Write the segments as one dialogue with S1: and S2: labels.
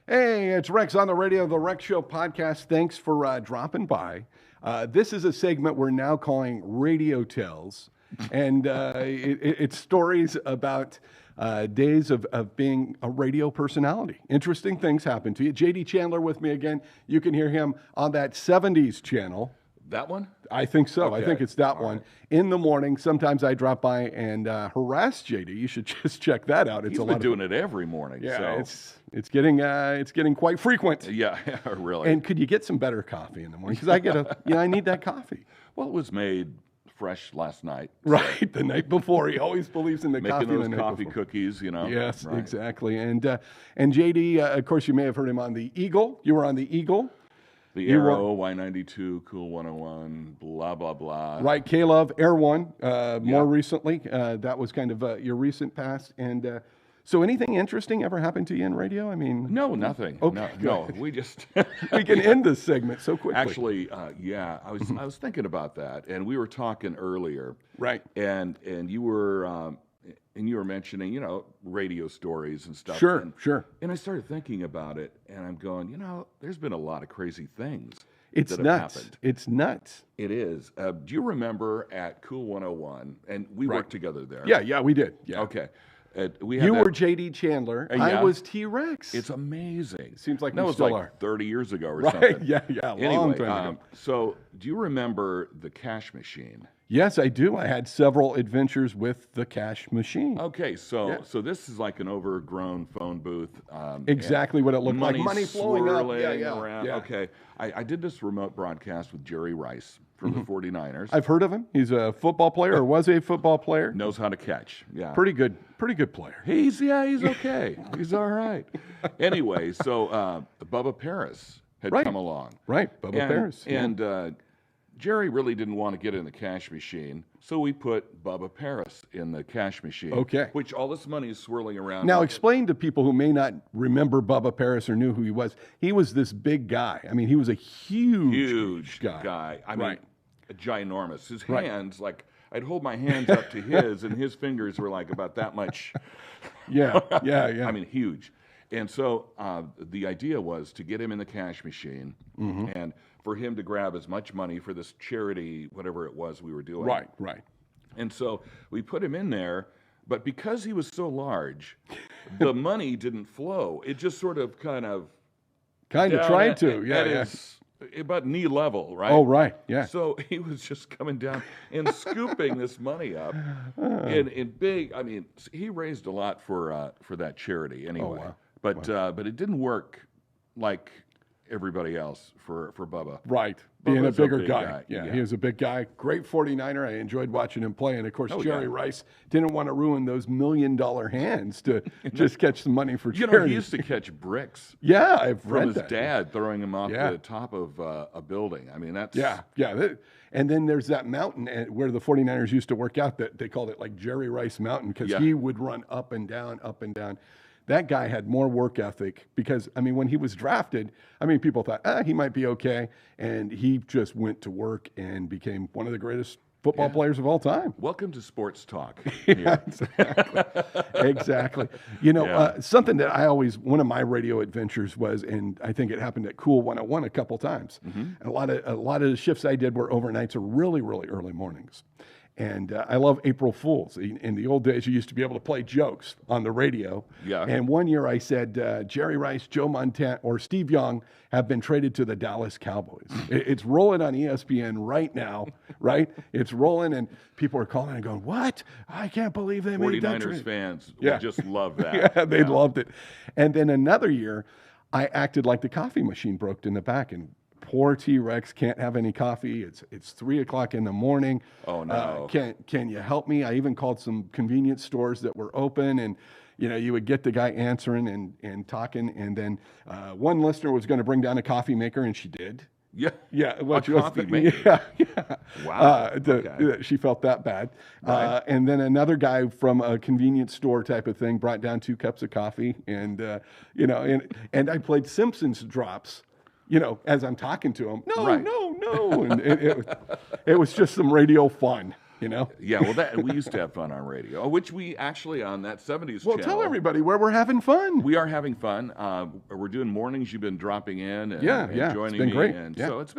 S1: Hey, it's Rex on the radio, the Rex Show podcast. Thanks for dropping by. This is a segment we're now calling Radio Tells, and it's stories about days of being a radio personality. Interesting things happen to you. JD Chandler with me again. You can hear him on that 70s channel.
S2: That one?
S1: I think so.
S2: Okay.
S1: I think it's that
S2: All
S1: one.
S2: right.
S1: In the morning, sometimes I drop by and harass JD. You should just check that out. It's
S2: He's
S1: a
S2: been
S1: lot
S2: doing it every morning.
S1: Yeah,
S2: so.
S1: it's getting quite frequent.
S2: Yeah, really.
S1: And could you get some better coffee in the morning? Because I need that coffee.
S2: Well, it was made fresh last night.
S1: Right, the night before. He always believes in the coffee.
S2: Making
S1: the
S2: those
S1: night
S2: coffee
S1: before.
S2: cookies,
S1: Yes,
S2: Right.
S1: exactly. And JD, of course, you may have heard him on the Eagle. You were on the Eagle.
S2: The
S1: You were-
S2: Arrow, Y92, Cool 101, blah, blah, blah.
S1: Right, K-Love, Air One, more recently. That was kind of your recent past. And so anything interesting ever happened to you in radio? I mean,
S2: No, nothing.
S1: Okay,
S2: No,
S1: good.
S2: we just...
S1: we can end this segment so quickly.
S2: Actually, I was thinking about that, and we were talking earlier.
S1: Right.
S2: And you were mentioning, radio stories and stuff.
S1: Sure,
S2: and,
S1: sure.
S2: And I started thinking about it, and I'm going, there's been a lot of crazy things
S1: It's
S2: that have
S1: nuts.
S2: happened.
S1: It's nuts.
S2: It is. Do you remember at Cool 101, and we
S1: Right.
S2: worked together there?
S1: Yeah, we did. Yeah.
S2: Okay. We had
S1: You
S2: that-
S1: were JD Chandler.
S2: Yeah.
S1: I was T-Rex.
S2: It's amazing.
S1: Seems like
S2: that
S1: we
S2: was
S1: still
S2: like
S1: are.
S2: 30 years ago or
S1: Right,
S2: something.
S1: yeah, long
S2: Anyway,
S1: time ago.
S2: so do you remember the cash machine?
S1: Yes, I do. I had several adventures with the cash machine.
S2: Okay, so
S1: Yeah.
S2: so this is like an overgrown phone booth.
S1: Exactly what it looked like.
S2: Money
S1: Money flowing up.
S2: swirling
S1: Yeah.
S2: around.
S1: Yeah.
S2: Okay, I did this remote broadcast with Jerry Rice from the 49ers.
S1: I've heard of him. He's a football player, or was a football player.
S2: Knows how to catch. Yeah.
S1: Pretty good player.
S2: He's okay. He's all right. Anyway, so Bubba Paris had
S1: Right.
S2: come along.
S1: Right, Bubba Paris. Yeah.
S2: And Jerry really didn't want to get in the cash machine, so we put Bubba Paris in the cash machine.
S1: Okay.
S2: Which all this money is swirling around.
S1: Now, explain to people who may not remember Bubba Paris or knew who he was. He was this big guy. I mean, he was a huge
S2: guy. I mean,
S1: Right.
S2: ginormous. His
S1: Right.
S2: hands, like, I'd hold my hands up to his, and his fingers were like about that much.
S1: Yeah.
S2: I mean, huge. And so the idea was to get him in the cash machine
S1: Mm-hmm.
S2: and for him to grab as much money for this charity, whatever it was we were doing.
S1: Right.
S2: And so we put him in there, but because he was so large, the money didn't flow. It just sort of kind of
S1: Kind of
S2: down
S1: tried
S2: at-
S1: to. Yeah,
S2: at
S1: yeah.
S2: his- about knee level, right?
S1: Oh, right. Yeah.
S2: So he was just coming down and scooping this money up in big. I mean, he raised a lot for that charity anyway.
S1: wow.
S2: But it didn't work like everybody else for Bubba.
S1: Right. Being a
S2: Bubba's a
S1: bigger
S2: big
S1: guy.
S2: guy,
S1: Yeah,
S2: yeah.
S1: he was a big guy. Great 49er. I enjoyed watching him play. And of course,
S2: Oh,
S1: Jerry
S2: yeah.
S1: Rice didn't want to ruin those $1 million hands to just catch the money for
S2: You
S1: charity.
S2: know, he used to catch bricks
S1: Yeah, I've
S2: from
S1: read
S2: his
S1: that.
S2: dad throwing him off
S1: Yeah.
S2: the top of a building. I mean, that's
S1: Yeah. And then there's that mountain where the 49ers used to work out that they called it like Jerry Rice Mountain because
S2: Yeah.
S1: he would run up and down, up and down. That guy had more work ethic because, I mean, when he was drafted, I mean, people thought, he might be okay. And he just went to work and became one of the greatest football players of all time.
S2: Welcome to Sports Talk.
S1: Yeah, exactly. You know,
S2: Yeah.
S1: something that one of my radio adventures was, and I think it happened at Cool 101 a couple times. And a lot of the shifts I did were overnights or really, really early mornings. And I love April Fools. In the old days, you used to be able to play jokes on the radio.
S2: Yeah.
S1: And one year I said, Jerry Rice, Joe Montana, or Steve Young have been traded to the Dallas Cowboys. It's rolling on ESPN right now, right? It's rolling, and people are calling and going, what? I can't believe they made that
S2: 49ers
S1: trade.
S2: fans
S1: Yeah.
S2: would just love that.
S1: Yeah, they loved it. And then another year, I acted like the coffee machine broke in the back, and poor T-Rex can't have any coffee. It's 3 o'clock in the morning.
S2: Oh, no.
S1: Can you help me? I even called some convenience stores that were open, and you would get the guy answering and talking, and then one listener was going to bring down a coffee maker, and she did.
S2: Yeah.
S1: Yeah,
S2: A
S1: what you was
S2: coffee
S1: thinking.
S2: maker.
S1: Yeah.
S2: Wow. Okay.
S1: She felt that bad.
S2: Right.
S1: And then another guy from a convenience store type of thing brought down 2 cups of coffee, and and I played Simpsons drops. As I'm talking to him, no,
S2: Right.
S1: no, and it was just some radio fun. you know?
S2: Yeah, well, that we used to have fun on radio, which we actually on that 70s
S1: Well,
S2: channel.
S1: tell everybody where we're having fun.
S2: We are having fun. We're doing mornings. You've been dropping in and,
S1: Yeah,
S2: and
S1: yeah, it's
S2: joining
S1: been
S2: me,
S1: great.
S2: and
S1: Yeah.
S2: so it's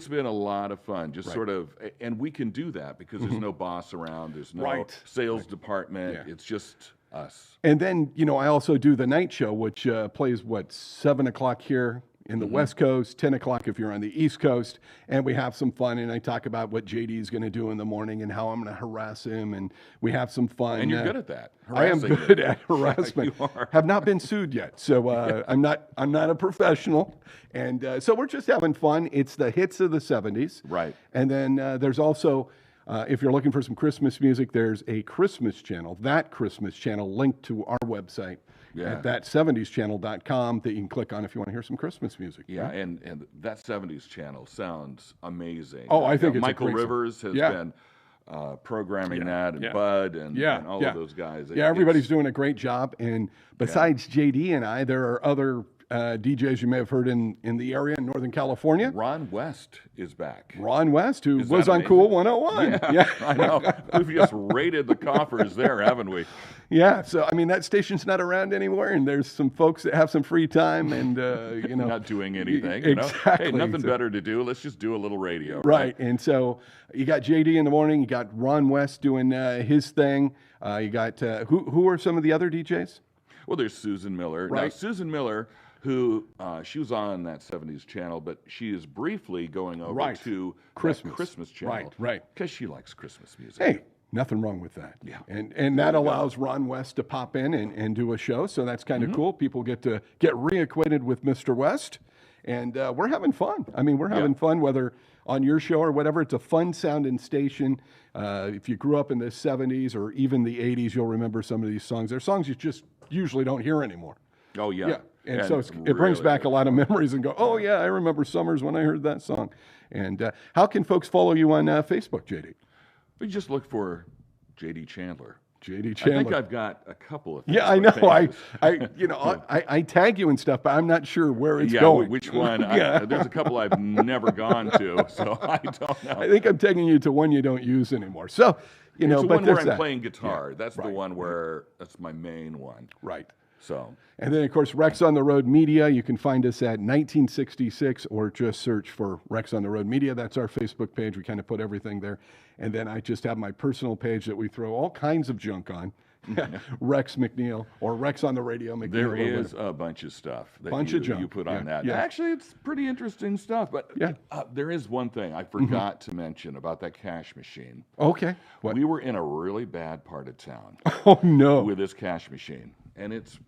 S2: been a lot of fun. Just sort of, and we can do that because there's no boss around. There's no
S1: Right.
S2: sales department.
S1: Yeah.
S2: It's just us.
S1: And then, you know, I also do the night show, which plays, 7 o'clock here in the West Coast, 10 o'clock if you're on the East Coast. And we have some fun. And I talk about what JD is going to do in the morning and how I'm going to harass him. And we have some fun.
S2: And you're good at that.
S1: I am
S2: harassing
S1: good
S2: them.
S1: at harassment.
S2: You are.
S1: Have not been sued yet, so I'm not a professional, and so we're just having fun. It's the hits of the '70s,
S2: Right.
S1: And then there's also, if you're looking for some Christmas music, there's a Christmas channel, that Christmas channel, linked to our website
S2: Yeah.
S1: at that70schannel.com that you can click on if you want to hear some Christmas music.
S2: Yeah, and that 70s channel sounds amazing.
S1: Oh, I think it's a
S2: Michael
S1: great song.
S2: Rivers has
S1: Yeah.
S2: been programming that, and
S1: yeah.
S2: Bud, and,
S1: Yeah,
S2: and all
S1: yeah.
S2: of those guys.
S1: Yeah, everybody's doing a great job. And besides JD and I, there are other DJs you may have heard in the area in Northern California.
S2: Ron West is back.
S1: Ron West, who
S2: Is
S1: was
S2: that
S1: on
S2: amazing?
S1: Cool 101.
S2: Yeah, I know. We've just raided the coffers there, haven't we?
S1: Yeah, so I mean that station's not around anymore, and there's some folks that have some free time, and you know,
S2: Not doing anything.
S1: Exactly.
S2: You know? Hey, nothing
S1: So-
S2: better to do. Let's just do a little radio.
S1: right. And so you got JD in the morning, you got Ron West doing his thing. You got who are some of the other DJs?
S2: Well, there's Susan Miller. Now,
S1: Right.
S2: Susan Miller, who she was on that 70s channel, but she is briefly going over
S1: Right.
S2: to
S1: Christmas.
S2: that Christmas channel.
S1: Right.
S2: Because she likes Christmas music.
S1: Hey, nothing wrong with that.
S2: Yeah.
S1: And that allows Ron West to pop in and do a show, so that's kind of cool. People get to get reacquainted with Mr. West, and we're having fun. I mean, we're having fun whether on your show or whatever. It's a fun sounding station. If you grew up in the 70s or even the 80s, you'll remember some of these songs. They're songs you just usually don't hear anymore.
S2: Oh, yeah.
S1: Yeah. And so it brings
S2: really
S1: back
S2: good.
S1: a lot of memories and go, oh, yeah, I remember summers when I heard that song. And how can folks follow you on Facebook, JD?
S2: We just look for JD Chandler.
S1: JD
S2: I
S1: Chandler.
S2: think I've got a couple of
S1: Yeah, I
S2: Facebook
S1: know.
S2: pages.
S1: I tag you and stuff, but I'm not sure where it's
S2: Yeah,
S1: going.
S2: which one?
S1: Yeah.
S2: There's a couple I've never gone to, so I don't know.
S1: I think I'm tagging you to one you don't use anymore. So, you know,
S2: It's the
S1: but
S2: one where
S1: there's
S2: I'm
S1: that.
S2: playing guitar. That's the
S1: Right.
S2: one where that's my main one.
S1: Right.
S2: So
S1: And then, of course, Rex on the Road Media. You can find us at 1966 or just search for Rex on the Road Media. That's our Facebook page. We kind of put everything there. And then I just have my personal page that we throw all kinds of junk on. Rex McNeil or Rex on the Radio McNeil.
S2: there
S1: or
S2: is a bunch of stuff that
S1: Bunch
S2: you,
S1: of junk.
S2: you put
S1: Yeah,
S2: on that.
S1: yeah.
S2: Actually, it's pretty interesting stuff. But
S1: Yeah.
S2: there is one thing I forgot to mention about that cash machine.
S1: Okay. What?
S2: We were in a really bad part of town
S1: Oh, no.
S2: with this cash machine, and it's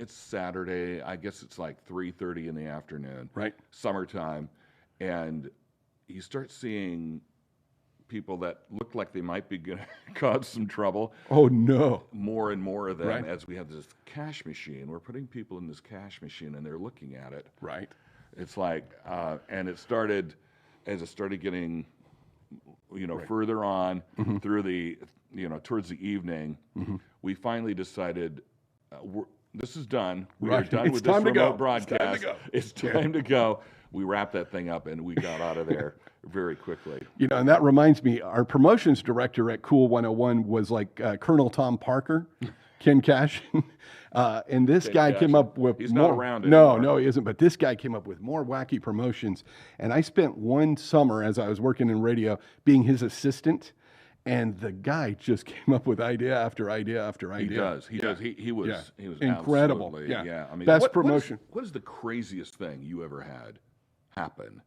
S2: Saturday. I guess it's like 3:30 in the afternoon.
S1: Right.
S2: Summertime, and you start seeing people that look like they might be going to cause some trouble.
S1: Oh, no.
S2: More and more of them
S1: Right.
S2: as we have this cash machine. We're putting people in this cash machine, and they're looking at it.
S1: Right.
S2: It's like, and it started as it started getting, further on through the, towards the evening. We finally decided, this is done. We are
S1: Right.
S2: done
S1: It's
S2: with this
S1: time to go.
S2: remote broadcast.
S1: It's time to go.
S2: It's time to go. We wrapped that thing up, and we got out of there very quickly.
S1: You know, and that reminds me, our promotions director at Cool 101 was like Colonel Tom Parker, Ken Cash. And this guy came
S2: Cashin.
S1: up with
S2: He's not
S1: more,
S2: around
S1: No,
S2: anymore.
S1: no, he isn't. But this guy came up with more wacky promotions. And I spent one summer as I was working in radio being his assistant. And the guy just came up with idea after idea after
S2: He
S1: idea.
S2: does. He
S1: Yeah.
S2: does. He was
S1: Yeah.
S2: he was
S1: Incredible.
S2: absolutely-
S1: Yeah.
S2: I mean,
S1: Best
S2: what is-
S1: promotion.
S2: What is the craziest thing you ever had happen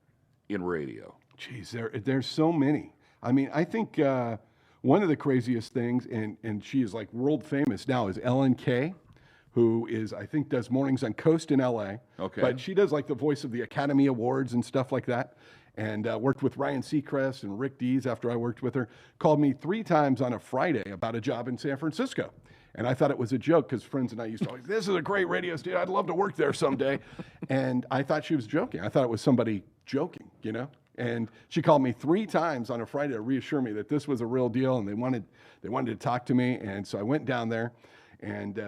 S2: in radio?
S1: Geez, there's so many. I mean, I think one of the craziest things, and she is like world famous now, is Ellen Kay, who is, I think, does mornings on Coast in LA.
S2: Okay.
S1: But she does like the voice of the Academy Awards and stuff like that. And worked with Ryan Seacrest and Rick Dees after I worked with her. Called me 3 times on a Friday about a job in San Francisco. And I thought it was a joke because friends and I used to always, this is a great radio station. I'd love to work there someday. And I thought she was joking. I thought it was somebody joking, you know? And she called me 3 times on a Friday to reassure me that this was a real deal and they wanted to talk to me. And so I went down there and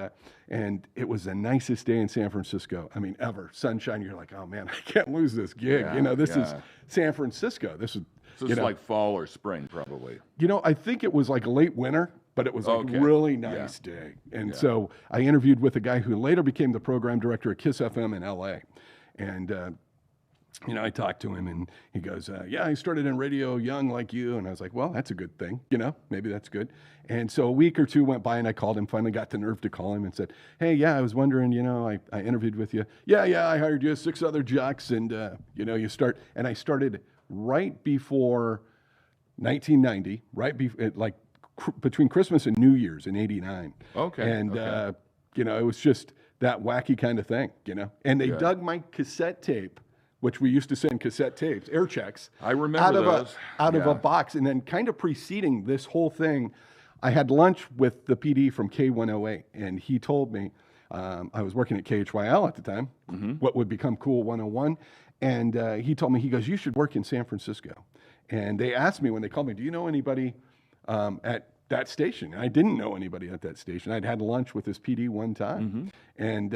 S1: it was the nicest day in San Francisco. I mean, ever. Sunshine. You're like, oh man, I can't lose this gig.
S2: Yeah,
S1: You know, this is
S2: yeah.
S1: San Francisco. This is
S2: So it's like fall or spring, probably.
S1: I think it was like a late winter, but it was like
S2: Okay.
S1: a really nice day. And so I interviewed with a guy who later became the program director at Kiss FM in LA. And, I talked to him and he goes, yeah, I started in radio young like you. And I was like, well, that's a good thing. Maybe that's good. And so a week or two went by and I called him, finally got the nerve to call him and said, hey, yeah, I was wondering, I interviewed with you. Yeah, I hired you, 6 other jocks. And, you start. And I started right before 1990, between Christmas and New Year's in '89.
S2: Okay.
S1: And, it was just that wacky kind of thing, And they dug my cassette tape, which we used to send cassette tapes, air checks.
S2: I remember those.
S1: Out of a box. And then kind of preceding this whole thing, I had lunch with the PD from K108. And he told me, I was working at KHYL at the time, what would become Cool 101. And he told me, he goes, you should work in San Francisco. And they asked me when they called me, do you know anybody at that station? And I didn't know anybody at that station. I'd had lunch with this PD one time. And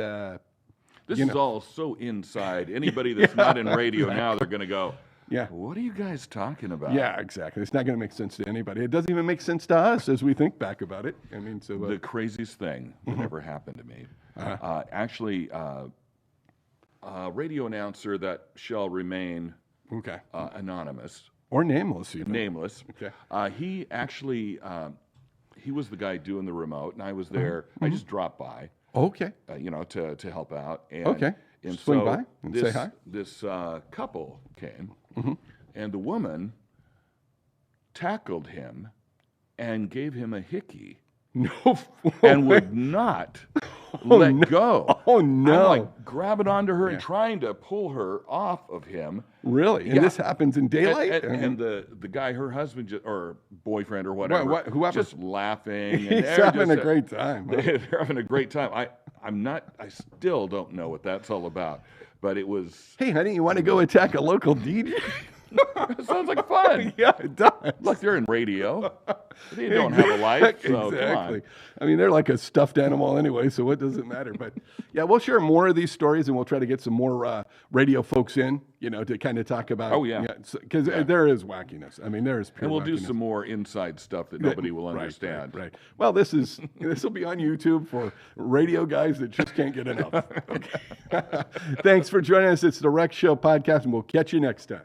S2: this is all so inside. Anybody that's not in radio now, they're going to go,
S1: yeah,
S2: what are you guys talking about?
S1: Yeah, exactly. It's not going to make sense to anybody. It doesn't even make sense to us as we think back about it. I mean, so
S2: the craziest thing that ever happened to me, actually, a radio announcer that shall remain anonymous
S1: or nameless, even.
S2: Nameless.
S1: Okay.
S2: He actually, he was the guy doing the remote, and I was there. I just dropped by.
S1: Okay.
S2: To help out. And,
S1: And swing by and say hi.
S2: This couple came, and the woman tackled him and gave him a hickey.
S1: No.
S2: And would not let go.
S1: Oh, no.
S2: I'm like grabbing onto her and trying to pull her off of him.
S1: Really? And this happens in daylight?
S2: And the guy, her husband, or boyfriend or whatever,
S1: whoever,
S2: just laughing.
S1: He's having a great time.
S2: They're having a great time. I still don't know what that's all about. But it was...
S1: Hey, honey, you want to go attack a local DJ?
S2: It sounds like fun.
S1: Yeah, it does.
S2: Look, they're in radio. They don't have a life, so
S1: exactly.
S2: come on.
S1: I mean, they're like a stuffed animal anyway, so what does it matter? But yeah, we'll share more of these stories, and we'll try to get some more radio folks in, to kind of talk about.
S2: Oh, yeah.
S1: Because there is wackiness. I mean, there is pure
S2: And we'll do
S1: wackiness.
S2: some more inside stuff that nobody will understand.
S1: Right. Well, this will be on YouTube for radio guys that just can't get enough. Okay. Thanks for joining us. It's the Rex Show podcast, and we'll catch you next time.